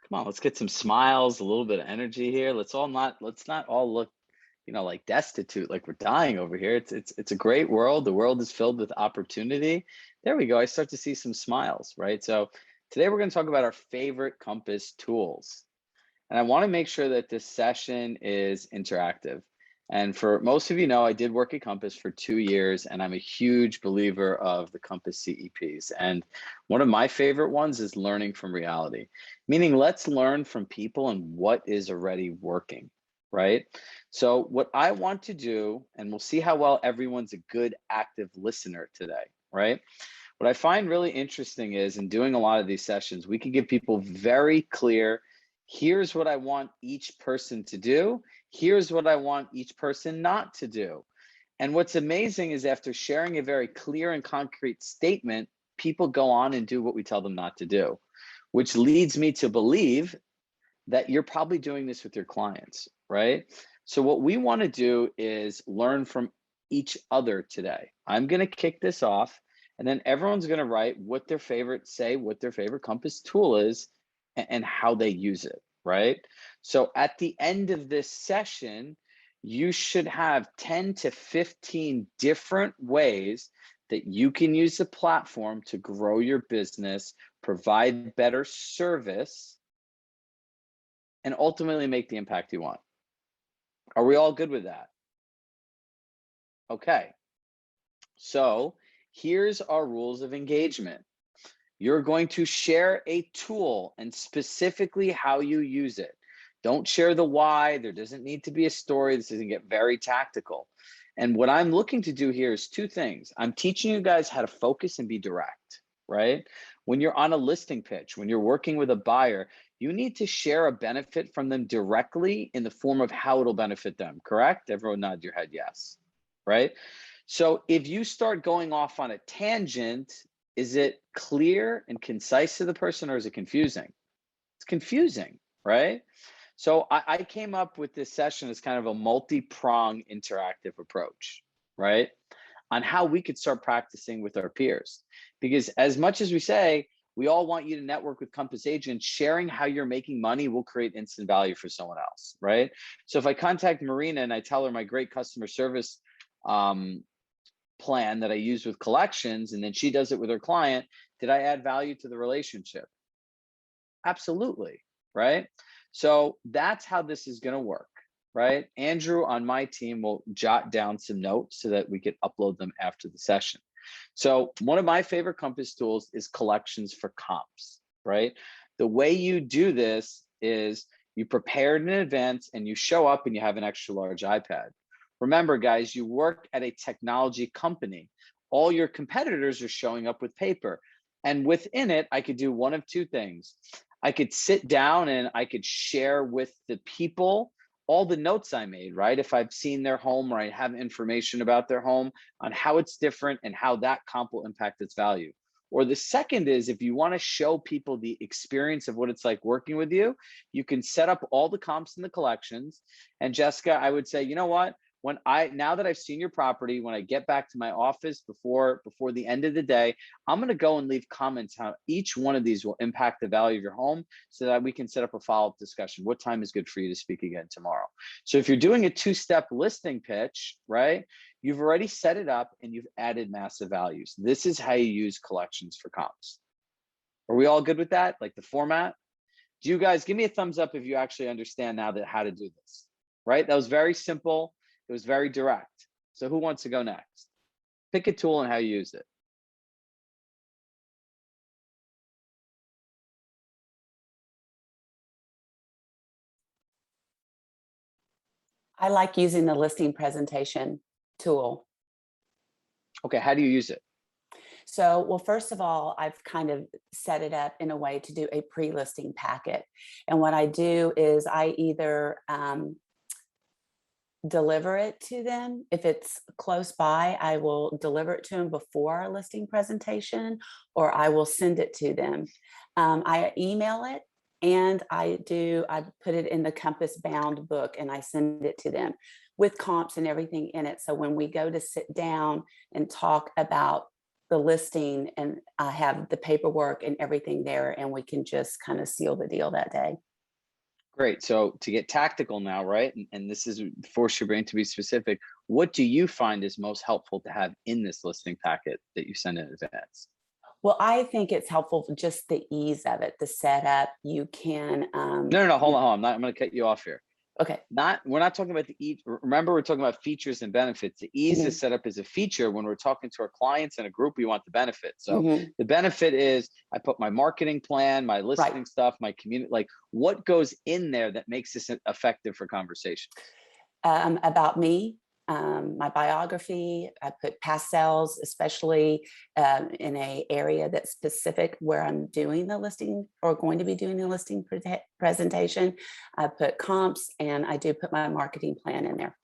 Come on, let's get some smiles, a little bit of energy here. Let's not all look, like destitute, like we're dying over here. It's a great world. The world is filled with opportunity. There we go. I start to see some smiles, right? So today we're going to talk about our favorite compass tools. And I want to make sure that this session is interactive. And for most of you know, I did work at Compass for 2 years, and I'm a huge believer of the Compass CEPs. And one of my favorite ones is learning from reality, meaning let's learn from people and what is already working, right? So what I want to do, and we'll see how well everyone's a good active listener today, right? What I find really interesting is in doing a lot of these sessions, we can give people very clear, here's what I want each person to do. Here's what I want each person not to do. And what's amazing is after sharing a very clear and concrete statement, people go on and do what we tell them not to do, which leads me to believe that you're probably doing this with your clients, right? So what we want to do is learn from each other today. I'm going to kick this off, and then everyone's going to write what their favorite compass tool is and how they use it, right? So at the end of this session, you should have 10 to 15 different ways that you can use the platform to grow your business, provide better service, and ultimately make the impact you want. Are we all good with that? Okay. So here's our rules of engagement. You're going to share a tool and specifically how you use it. Don't share the why. There doesn't need to be a story. This doesn't get very tactical. And what I'm looking to do here is two things. I'm teaching you guys how to focus and be direct, right? When you're on a listing pitch, when you're working with a buyer, you need to share a benefit from them directly in the form of how it'll benefit them, correct? Everyone nod your head yes, right? So if you start going off on a tangent, is it clear and concise to the person, or is it confusing? It's confusing, right? So I came up with this session as kind of a multi-prong interactive approach, right? On how we could start practicing with our peers. Because as much as we say, we all want you to network with Compass agents, sharing how you're making money will create instant value for someone else, right? So if I contact Marina and I tell her my great customer service plan that I use with collections, and then she does it with her client, did I add value to the relationship? Absolutely, right? So that's how this is going to work, right? Andrew on my team will jot down some notes so that we could upload them after the session. So one of my favorite Compass tools is collections for comps, right? The way you do this is you prepare it in advance and you show up and you have an extra large iPad. Remember, guys, you work at a technology company. All your competitors are showing up with paper. And within it, I could do one of two things. I could sit down and I could share with the people all the notes I made, right? If I've seen their home or I have information about their home on how it's different and how that comp will impact its value. Or the second is if you want to show people the experience of what it's like working with you, you can set up all the comps in the collections. And Jessica, I would say, you know what? Now that I've seen your property, when I get back to my office before the end of the day, I'm going to go and leave comments how each one of these will impact the value of your home so that we can set up a follow-up discussion. What time is good for you to speak again tomorrow? So if you're doing a two-step listing pitch, right, you've already set it up and you've added massive values. This is how you use collections for comps. Are we all good with that? Like the format? Do you guys give me a thumbs up if you actually understand now that how to do this, right? That was very simple. It was very direct. So who wants to go next? Pick a tool and how you use it. I like using the listing presentation tool. Okay, how do you use it? So, well, first of all, I've kind of set it up in a way to do a pre-listing packet. And what I do is I either deliver it to them. If it's close by, I will deliver it to them before our listing presentation, or I will send it to them. I email it, and I put it in the Compass bound book and I send it to them with comps and everything in it. So when we go to sit down and talk about the listing and I have the paperwork and everything there, and we can just kind of seal the deal that day. Great. So to get tactical now, right? And this is force your brain to be specific. What do you find is most helpful to have in this listing packet that you send in advance? Well, I think it's helpful for just the ease of it, the setup. You can, No. Hold on. I'm going to cut you off here. okay. We're not talking about the ease. Remember, we're talking about features and benefits. The ease Mhm. is set up as a feature when we're talking to our clients in a group. We want the benefit. So Mhm. the benefit is I put my marketing plan, my listing Right. stuff, my community, like what goes in there that makes this effective for conversation. About me, my biography. I put past sales, especially in a area that's specific where I'm doing the listing or going to be doing the listing presentation. I put comps and I do put my marketing plan in there.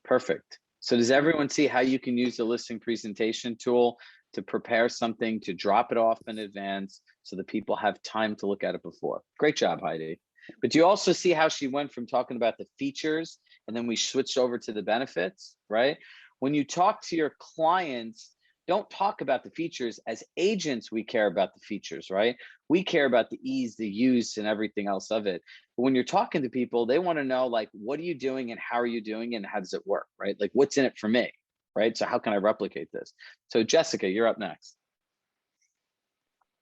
Perfect. So does everyone see how you can use the listing presentation tool to prepare something, to drop it off in advance so that people have time to look at it before? Great job, Heidi. But do you also see how she went from talking about the features and then we switched over to the benefits, right? When you talk to your clients, don't talk about the features. As agents, we care about the features, right? We care about the ease, the use, and everything else of it. But when you're talking to people, they want to know, like, what are you doing and how are you doing and how does it work, right? Like, what's in it for me, right? So how can I replicate this? So Jessica, you're up next.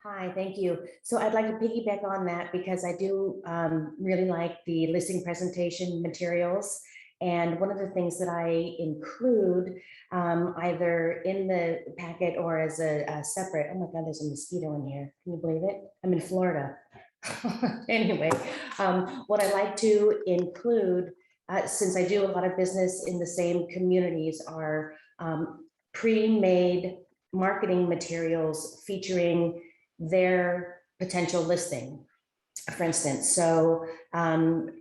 Hi, thank you. So I'd like to piggyback on that because I do really like the listing presentation materials. And one of the things that I include either in the packet or as a separate, oh my God, there's a mosquito in here. Can you believe it? I'm in Florida. Anyway, what I like to include, since I do a lot of business in the same communities, are pre-made marketing materials featuring their potential listing, for instance. So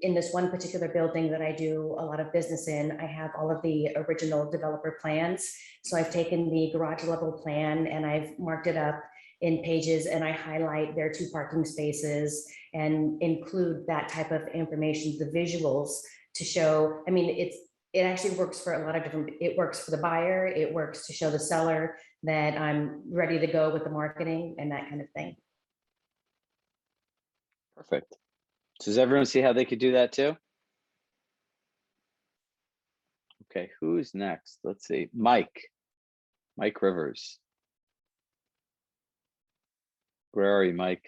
in this one particular building that I do a lot of business in, I have all of the original developer plans. So I've taken the garage level plan and I've marked it up in pages and I highlight their 2 parking spaces and include that type of information, the visuals to show, I mean, it actually works for a lot of different, it works for the buyer, it works to show the seller that I'm ready to go with the marketing and that kind of thing. Perfect. So does everyone see how they could do that too? Okay, who's next? Let's see. Mike Rivers. Where are you, Mike?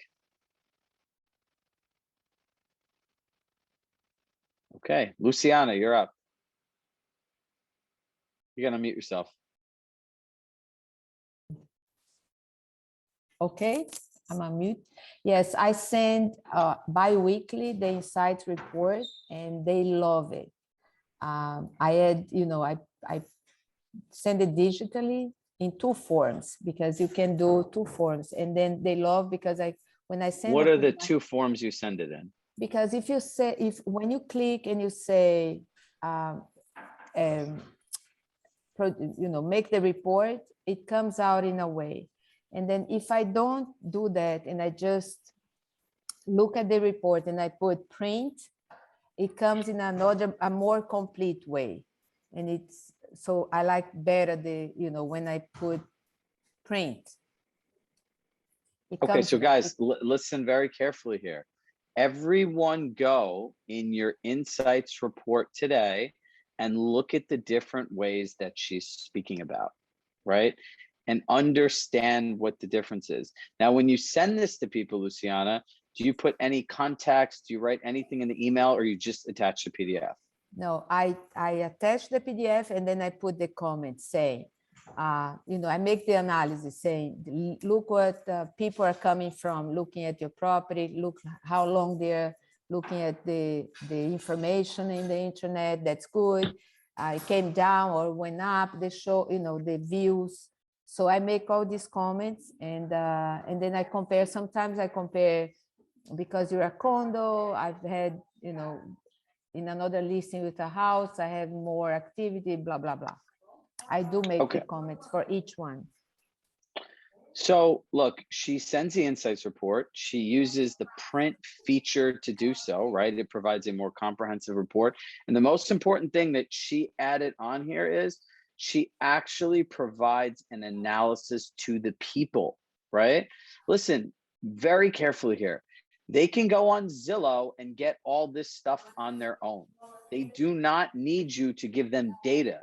Okay, Luciana, you're up. You're gonna mute yourself. Okay, I'm on mute. Yes, I send bi-weekly the insights report and they love it. I had, I send it digitally in 2 forms because you can do 2 forms, and then they love because when I send What it are the to 2 forms you send it in? because if you say, when you click and you say, make the report, it comes out in a way. And then if I don't do that and I just look at the report and I put print, it comes in a more complete way. And so I like better when I put print. Okay, so guys, listen very carefully here. Everyone go in your insights report today and look at the different ways that she's speaking about, right? And understand what the difference is. Now, when you send this to people, Luciana, do you put any context? Do you write anything in the email or you just attach the PDF? No, I attach the PDF and then I put the comment saying, I make the analysis saying, look what people are coming from, looking at your property, look how long they're looking at the information in the internet, that's good. It came down or went up, they show, the views. So I make all these comments and then I compare, sometimes I compare because you're a condo, I've had, in another listing with a house, I have more activity, blah, blah, blah. I do make the comments for each one. So look, she sends the insights report. She uses the print feature to do so, right? It provides a more comprehensive report. And the most important thing that she added on here is She actually provides an analysis to the people, right? Listen very carefully here. They can go on Zillow and get all this stuff on their own. They do not need you to give them data.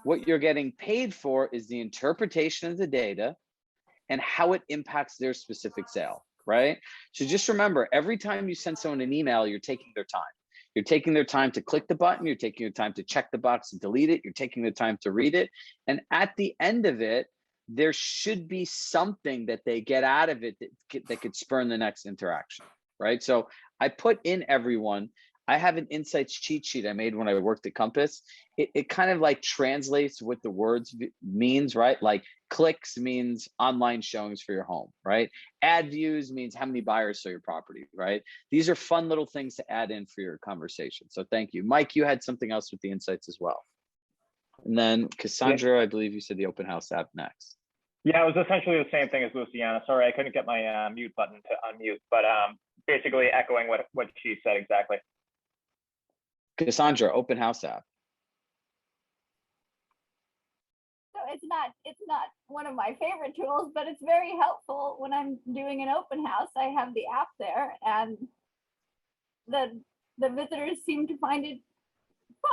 What you're getting paid for is the interpretation of the data and how it impacts their specific sale, right? So just remember, every time you send someone an email, you're taking their time. You're taking their time to click the button. You're taking your time to check the box and delete it. You're taking the time to read it. And at the end of it, there should be something that they get out of it that could spur the next interaction, right? So I put in everyone. I have an insights cheat sheet I made when I worked at Compass. It kind of like translates what the words means, right? Like clicks means online showings for your home, right? Ad views means how many buyers saw your property, right? These are fun little things to add in for your conversation. So thank you. Mike, you had something else with the insights as well. And then Cassandra, I believe you said the open house app next. Yeah, it was essentially the same thing as Luciana. Sorry, I couldn't get my mute button to unmute, but basically echoing what she said exactly. Cassandra, open house app. So it's not one of my favorite tools, but it's very helpful when I'm doing an open house. I have the app there, and the visitors seem to find it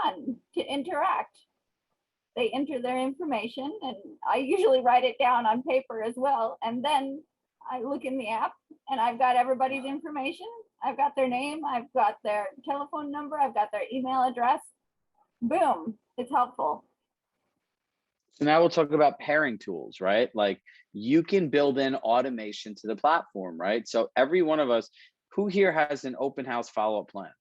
fun to interact. They enter their information, and I usually write it down on paper as well. And then I look in the app and I've got everybody's information. I've got their name, I've got their telephone number, I've got their email address. Boom, it's helpful. So now we'll talk about pairing tools, right? Like you can build in automation to the platform, right? So every one of us, who here has an open house follow-up plan?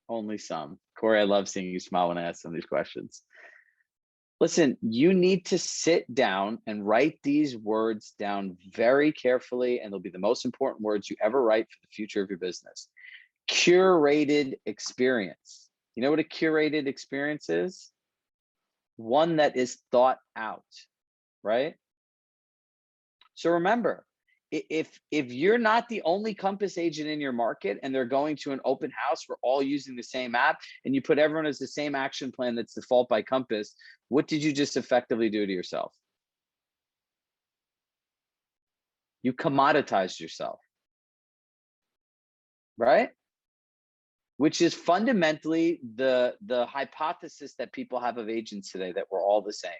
Only some. Corey, I love seeing you smile when I ask some of these questions. Listen, you need to sit down and write these words down very carefully, and they'll be the most important words you ever write for the future of your business. Curated experience. You know what a curated experience is? One that is thought out, right? So remember, if you're not the only Compass agent in your market and they're going to an open house, we're all using the same app, and you put everyone as the same action plan that's default by Compass, what did you just effectively do to yourself? You commoditized yourself, right? Which is fundamentally the hypothesis that people have of agents today, that we're all the same.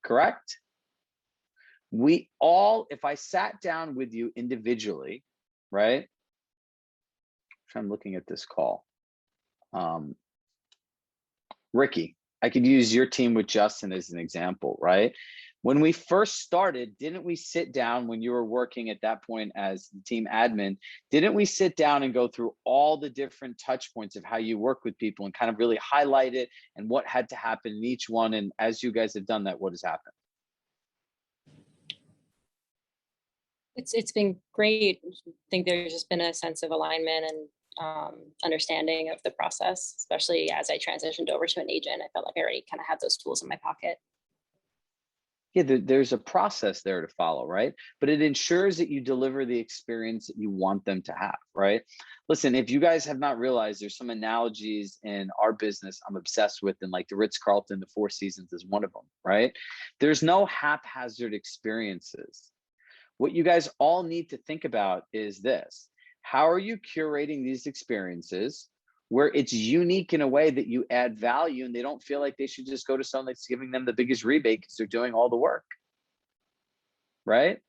Correct? We all, if I sat down with you individually, right? I'm looking at this call. Ricky, I could use your team with Justin as an example, right? When we first started, didn't we sit down when you were working at that point as the team admin, didn't we sit down and go through all the different touch points of how you work with people and kind of really highlight it and what had to happen in each one? And as you guys have done that, what has happened? It's been great. I think there's just been a sense of alignment and understanding of the process, especially as I transitioned over to an agent. I felt like I already kind of had those tools in my pocket. Yeah, there's a process there to follow, right? But it ensures that you deliver the experience that you want them to have, right? Listen, if you guys have not realized, there's some analogies in our business I'm obsessed with, and like the Ritz-Carlton, the Four Seasons is one of them, right? There's no haphazard experiences. What you guys all need to think about is this: how are you curating these experiences where it's unique in a way that you add value and they don't feel like they should just go to someone that's giving them the biggest rebate because they're doing all the work, right?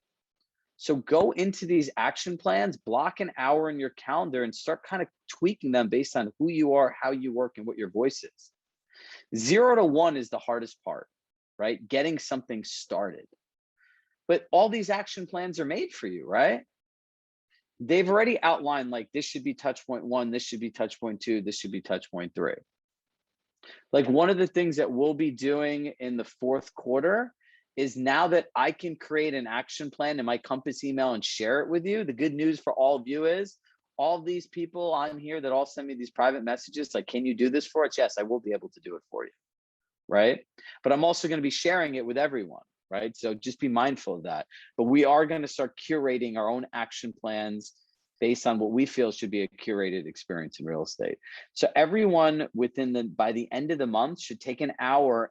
So go into these action plans, block an hour in your calendar and start kind of tweaking them based on who you are, how you work, and what your voice is. 0 to 1 is the hardest part, right? Getting something started. But all these action plans are made for you, right? They've already outlined, like, this should be touch point 1, this should be touch point 2, this should be touch point 3. Like, one of the things that we'll be doing in the 4th quarter is, now that I can create an action plan in my Compass email and share it with you, the good news for all of you is all of these people on here that all send me these private messages, like, can you do this for us? Yes, I will be able to do it for you, right? But I'm also going to be sharing it with everyone. Right? So just be mindful of that. But we are going to start curating our own action plans based on what we feel should be a curated experience in real estate. So everyone by the end of the month should take an hour,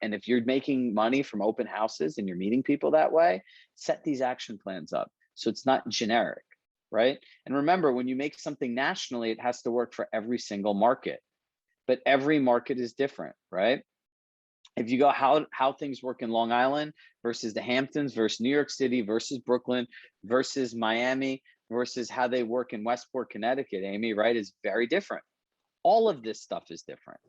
and if you're making money from open houses and you're meeting people that way, set these action plans up so it's not generic, right? And remember, when you make something nationally, it has to work for every single market, but every market is different, right? If you go how things work in Long Island versus the Hamptons versus New York City versus Brooklyn versus Miami versus how they work in Westport, Connecticut, Amy, right, is very different. All of this stuff is different.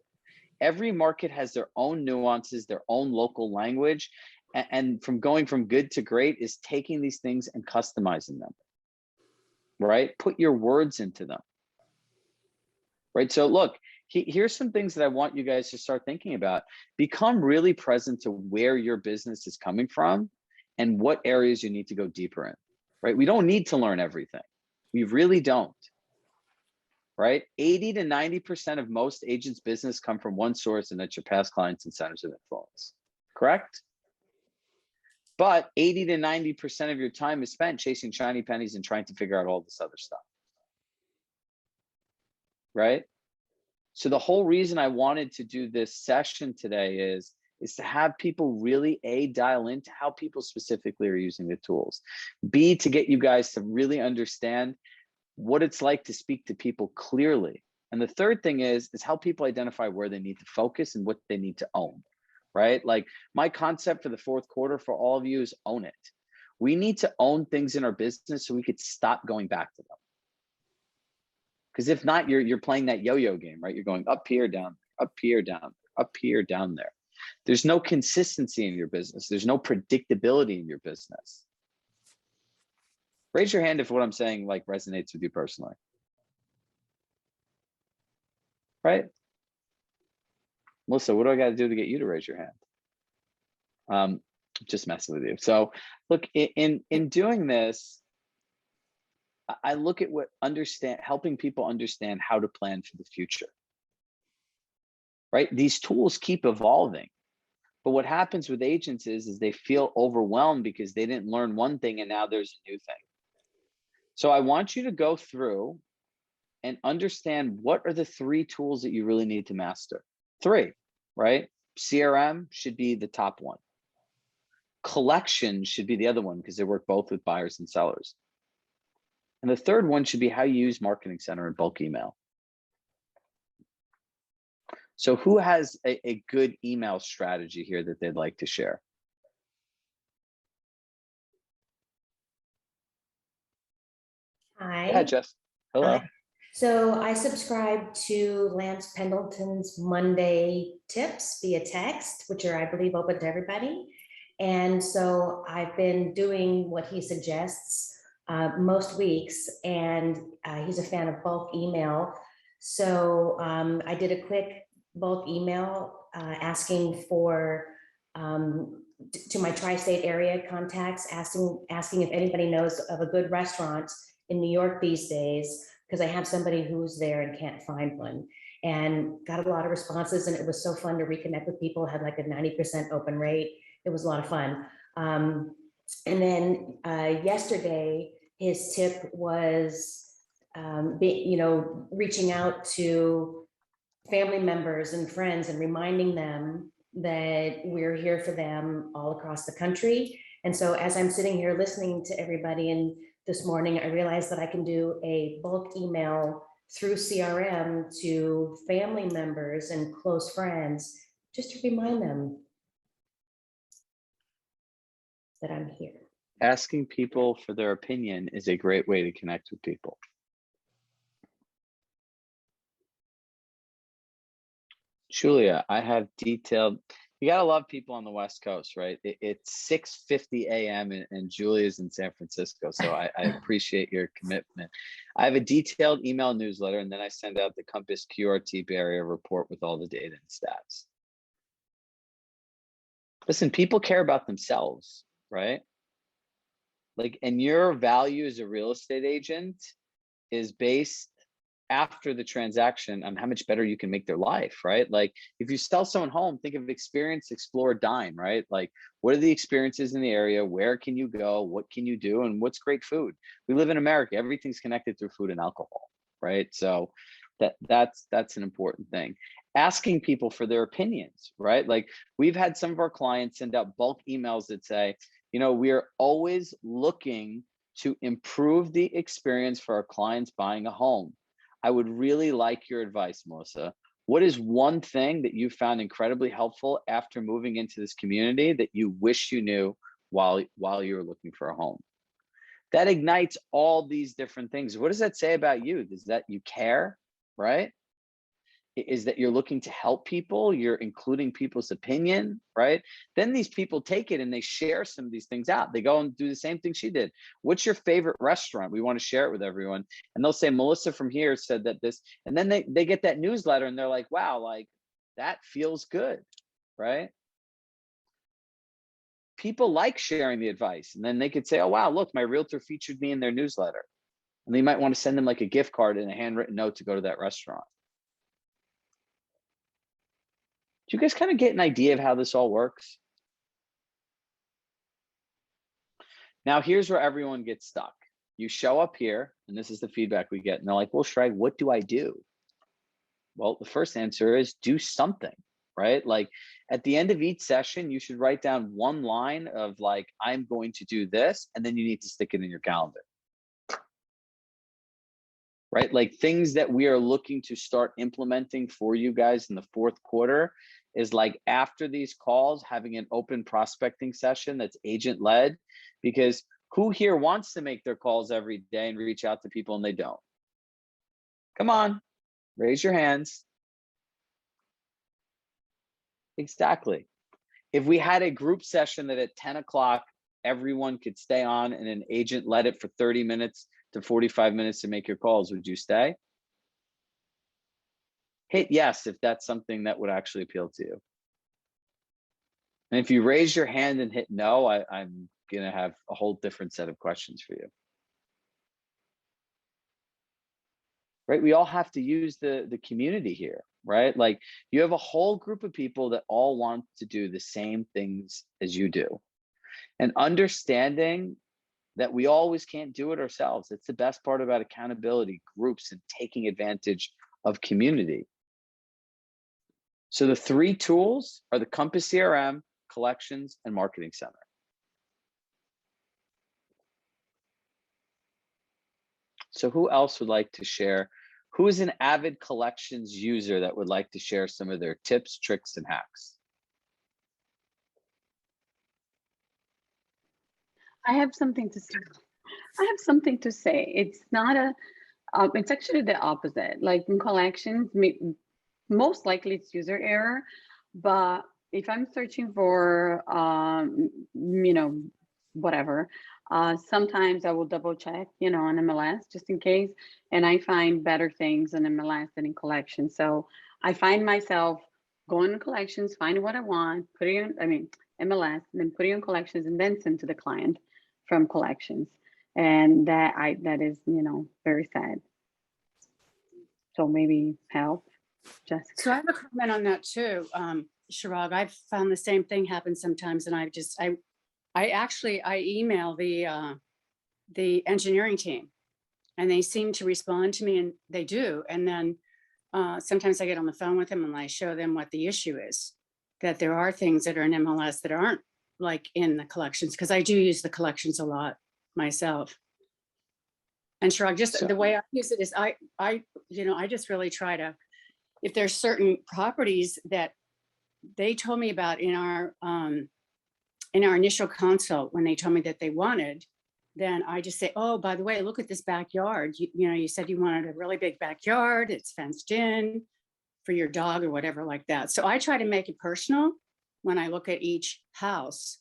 Every market has their own nuances, their own local language, and from going from good to great is taking these things and customizing them, right? Put your words into them, right? So look, here's some things that I want you guys to start thinking about. Become really present to where your business is coming from and what areas you need to go deeper in, right? We don't need to learn everything. We really don't, right? 80 to 90% of most agents' business come from one source, and that's your past clients and centers of influence, correct? But 80 to 90% of your time is spent chasing shiny pennies and trying to figure out all this other stuff, right? So the whole reason I wanted to do this session today is to have people really dial into how people specifically are using the tools. B, to get you guys to really understand what it's like to speak to people clearly. And the third thing is help people identify where they need to focus and what they need to own, right? Like my concept for the fourth quarter for all of you is own it. We need to own things in our business so we could stop going back to them. Because if not, you're playing that yo-yo game, right? You're going up here, down, up here, down, up here, down there. There's no consistency in your business. There's no predictability in your business. Raise your hand if what I'm saying like resonates with you personally. Right? Melissa, what do I got to do to get you to raise your hand? Just messing with you. So look, in doing this, I look at helping people understand how to plan for the future, right? These tools keep evolving, but what happens with agents is they feel overwhelmed because they didn't learn one thing and now there's a new thing. So I want you to go through and understand what are the 3 tools that you really need to master. 3, right? CRM should be the top one. Collection should be the other one because they work both with buyers and sellers. And the third one should be how you use Marketing Center and bulk email. So who has a good email strategy here that they'd like to share? Hi. Yeah, Jess. Hello. Hi. So I subscribe to Lance Pendleton's Monday tips via text, which are, I believe, open to everybody. And so I've been doing what he suggests most weeks, and he's a fan of bulk email. So I did a quick bulk email asking for to my tri-state area contacts, asking if anybody knows of a good restaurant in New York these days, because I have somebody who's there and can't find one, and got a lot of responses. And it was so fun to reconnect with people. Had like a 90% open rate. It was a lot of fun. And then yesterday, his tip was, reaching out to family members and friends and reminding them that we're here for them all across the country. And so as I'm sitting here listening to everybody, and this morning, I realized that I can do a bulk email through CRM to family members and close friends, just to remind them that I'm here. Asking people for their opinion is a great way to connect with people. Julia, I have detailed, you gotta love people on the West Coast, right? It's 6:50 a.m. and Julia's in San Francisco, so I appreciate your commitment. I have a detailed email newsletter, and then I send out the Compass QRT Barrier report with all the data and stats. Listen, people care about themselves, right? Like, and your value as a real estate agent is based after the transaction on how much better you can make their life, right? Like if you sell someone home, think of experience, explore, dine, right? Like what are the experiences in the area? Where can you go? What can you do? And what's great food? We live in America. Everything's connected through food and alcohol, right? So that's an important thing. Asking people for their opinions, right? Like we've had some of our clients send out bulk emails that say, you know, we are always looking to improve the experience for our clients buying a home. I would really like your advice, Melissa. What is one thing that you found incredibly helpful after moving into this community that you wish you knew while you were looking for a home? That ignites all these different things. What does that say about you? Is that you care, right? Is that you're looking to help people, you're including people's opinion, right? Then these people take it and they share some of these things out. They go and do the same thing she did. What's your favorite restaurant? We want to share it with everyone. And they'll say, Melissa from here said that this, and then they get that newsletter and they're like, wow, like that feels good, right? People like sharing the advice. And then they could say, oh, wow, look, my realtor featured me in their newsletter. And they might want to send them like a gift card and a handwritten note to go to that restaurant. Do you guys kind of get an idea of how this all works? Now, here's where everyone gets stuck. You show up here, and this is the feedback we get, and they're like, well, Chirag, what do I do? Well, the first answer is do something, right? Like at the end of each session, you should write down one line of like, I'm going to do this, and then you need to stick it in your calendar. Right? Like things that we are looking to start implementing for you guys in the fourth quarter is like after these calls, having an open prospecting session that's agent led, because who here wants to make their calls every day and reach out to people and they don't? Come on, raise your hands. Exactly. If we had a group session that at 10 o'clock, everyone could stay on and an agent led it for 30 minutes to 45 minutes to make your calls, would you stay? Hit yes if that's something that would actually appeal to you. And if you raise your hand and hit no, I'm going to have a whole different set of questions for you. Right? We all have to use the community here, right? Like you have a whole group of people that all want to do the same things as you do. And understanding that we always can't do it ourselves. It's the best part about accountability, groups, and taking advantage of community. So the three tools are the Compass CRM, Collections, and Marketing Center. So who else would like to share? Who is an avid Collections user that would like to share some of their tips, tricks, and hacks? I have something to say. It's not a, it's actually the opposite. Like in Collections, most likely it's user error, but if I'm searching for, you know, whatever, sometimes I will double check, you know, on MLS just in case, and I find better things in MLS than in Collections. So I find myself going to Collections, finding what I want, putting in, MLS, and then putting in Collections, and then send to the client from Collections. And that is, you know, very sad. So maybe help, Jessica. So I have a comment on that too, Chirag. I've found the same thing happen sometimes, and I email the engineering team, and they seem to respond to me, and they do. And then sometimes I get on the phone with them and I show them what the issue is, that there are things that are in MLS that aren't like in the Collections, because I do use the Collections a lot myself. And Chirag, just the way I use it is I just really try to, if there's certain properties that they told me about in our initial consult, when they told me that they wanted, then I just say, oh, by the way, look at this backyard. You said you wanted a really big backyard. It's fenced in for your dog or whatever like that. So I try to make it personal when I look at each house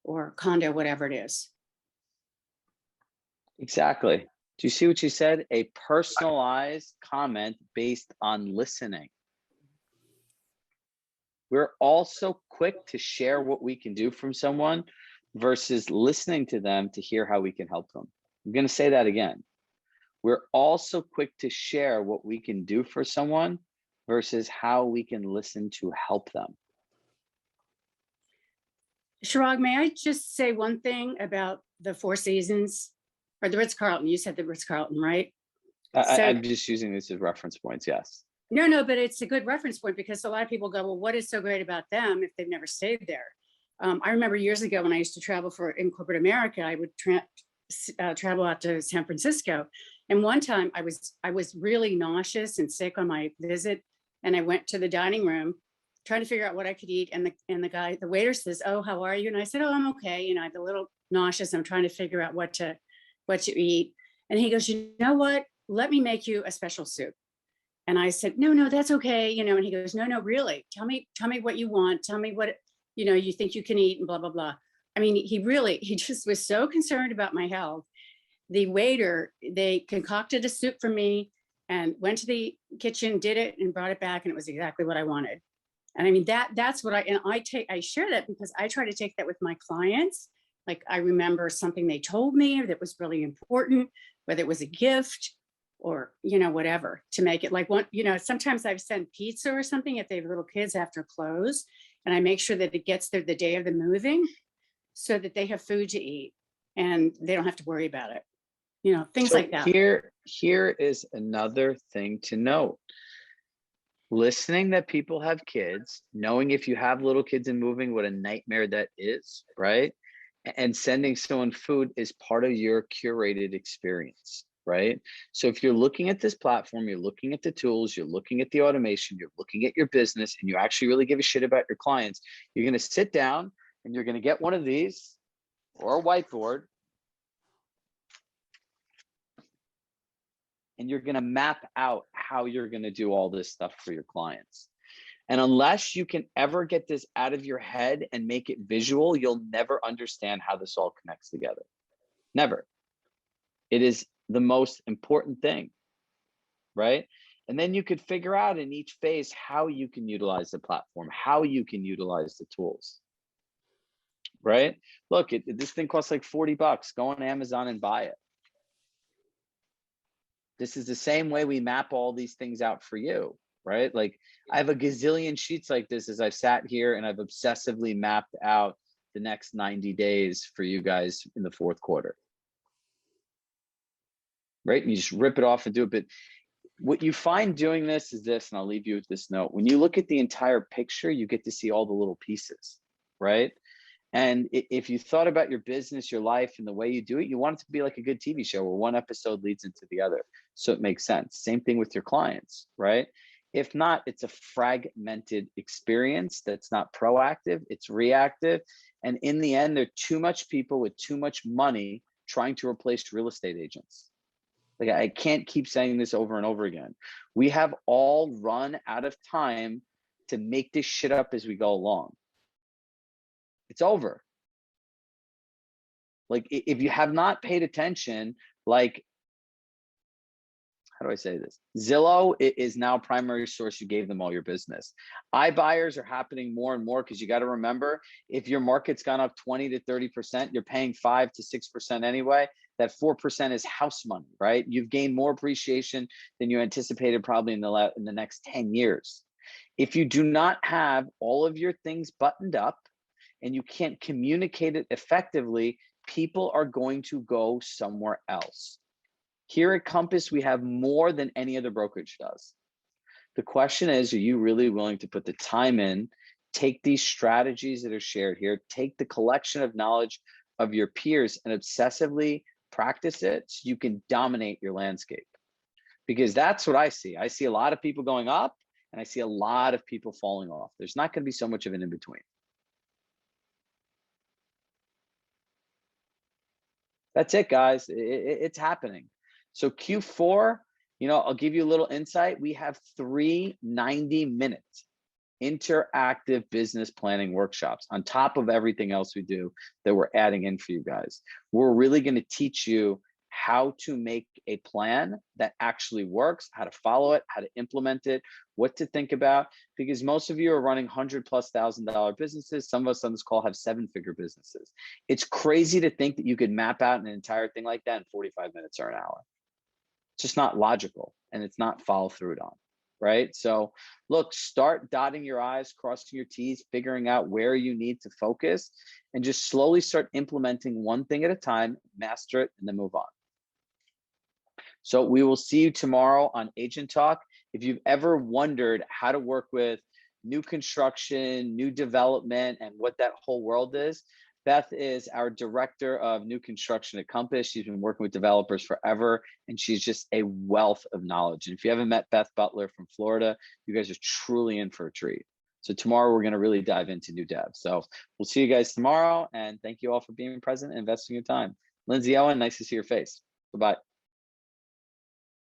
or condo, whatever it is. Exactly. Do you see what you said? A personalized comment based on listening. We're also quick to share what we can do from someone versus listening to them to hear how we can help them. I'm going to say that again. we're also quick to share what we can do for someone versus how we can listen to help them. Chirag, may I just say one thing about the Four Seasons or the Ritz-Carlton? You said the Ritz-Carlton, right? I'm just using this as reference points. Yes. No, but it's a good reference point because a lot of people go, well, what is so great about them if they've never stayed there? I remember years ago when I used to travel in corporate America, I would travel out to San Francisco. And one time I was really nauseous and sick on my visit. And I went to the dining room trying to figure out what I could eat. And the waiter says, oh, how are you? And I said, oh, I'm okay. You know, I'm a little nauseous. I'm trying to figure out what to eat. And he goes, you know what? Let me make you a special soup. And I said, no, that's okay. You know, and he goes, no, really, tell me what you want. Tell me what, you know, you think you can eat and blah, blah, blah. I mean, he just was so concerned about my health. The waiter, they concocted a soup for me and went to the kitchen, did it and brought it back. And it was exactly what I wanted. And I mean, that's what I share that because I try to take that with my clients. Like I remember something they told me that was really important, whether it was a gift or, you know, whatever, to make it like one, you know, sometimes I've sent pizza or something if they have little kids after close, and I make sure that it gets there the day of the moving so that they have food to eat and they don't have to worry about it. You know, things like that. Here is another thing to note. Listening that people have kids, knowing if you have little kids and moving, what a nightmare that is, right? And sending someone food is part of your curated experience, right? So if you're looking at this platform, you're looking at the tools, you're looking at the automation, you're looking at your business, and you actually really give a shit about your clients, you're going to sit down and you're going to get one of these or a whiteboard, and you're going to map out how you're going to do all this stuff for your clients. And unless you can ever get this out of your head and make it visual, you'll never understand how this all connects together. Never. It is the most important thing, right? And then you could figure out in each phase how you can utilize the platform, how you can utilize the tools, right? Look, this thing costs like $40. Go on Amazon and buy it. This is the same way we map all these things out for you, right? Like I have a gazillion sheets like this as I've sat here and I've obsessively mapped out the next 90 days for you guys in the fourth quarter. Right? And you just rip it off and do it. But what you find doing this is this, and I'll leave you with this note. When you look at the entire picture, you get to see all the little pieces, right? And if you thought about your business, your life, and the way you do it, you want it to be like a good TV show where one episode leads into the other. So it makes sense. Same thing with your clients, right? If not, it's a fragmented experience that's not proactive, it's reactive. And in the end, there are too much people with too much money trying to replace real estate agents. Like I can't keep saying this over and over again. We have all run out of time to make this shit up as we go along. It's over. Like if you have not paid attention, like, how do I say this? Zillow is now primary source. You gave them all your business. iBuyers are happening more and more because you got to remember, if your market's gone up 20 to 30%, you're paying 5 to 6% anyway. That 4% is house money, right? You've gained more appreciation than you anticipated probably in the next 10 years. If you do not have all of your things buttoned up and you can't communicate it effectively, people are going to go somewhere else. Here at Compass, we have more than any other brokerage does. The question is, are you really willing to put the time in, take these strategies that are shared here, take the collection of knowledge of your peers and obsessively practice it so you can dominate your landscape? Because that's what I see. I see a lot of people going up and I see a lot of people falling off. There's not going to be so much of an in-between. That's it, guys. It's happening. So Q4, I'll give you a little insight. We have 3 90-minute interactive business planning workshops on top of everything else we do that we're adding in for you guys. We're really going to teach you how to make a plan that actually works, how to follow it, how to implement it, what to think about, because most of you are running $100,000+ businesses. Some of us on this call have 7-figure businesses. It's crazy to think that you could map out an entire thing like that in 45 minutes or an hour. It's just not logical, and it's not follow through on, right? So look, start dotting your I's, crossing your T's, figuring out where you need to focus, and just slowly start implementing one thing at a time, master it, and then move on. So we will see you tomorrow on Agent Talk. If you've ever wondered how to work with new construction, new development, and what that whole world is, Beth is our director of new construction at Compass. She's been working with developers forever, and she's just a wealth of knowledge. And if you haven't met Beth Butler from Florida, you guys are truly in for a treat. So tomorrow we're going to really dive into new dev. So we'll see you guys tomorrow, and thank you all for being present and investing your time. Lindsay Owen, nice to see your face. Bye-bye.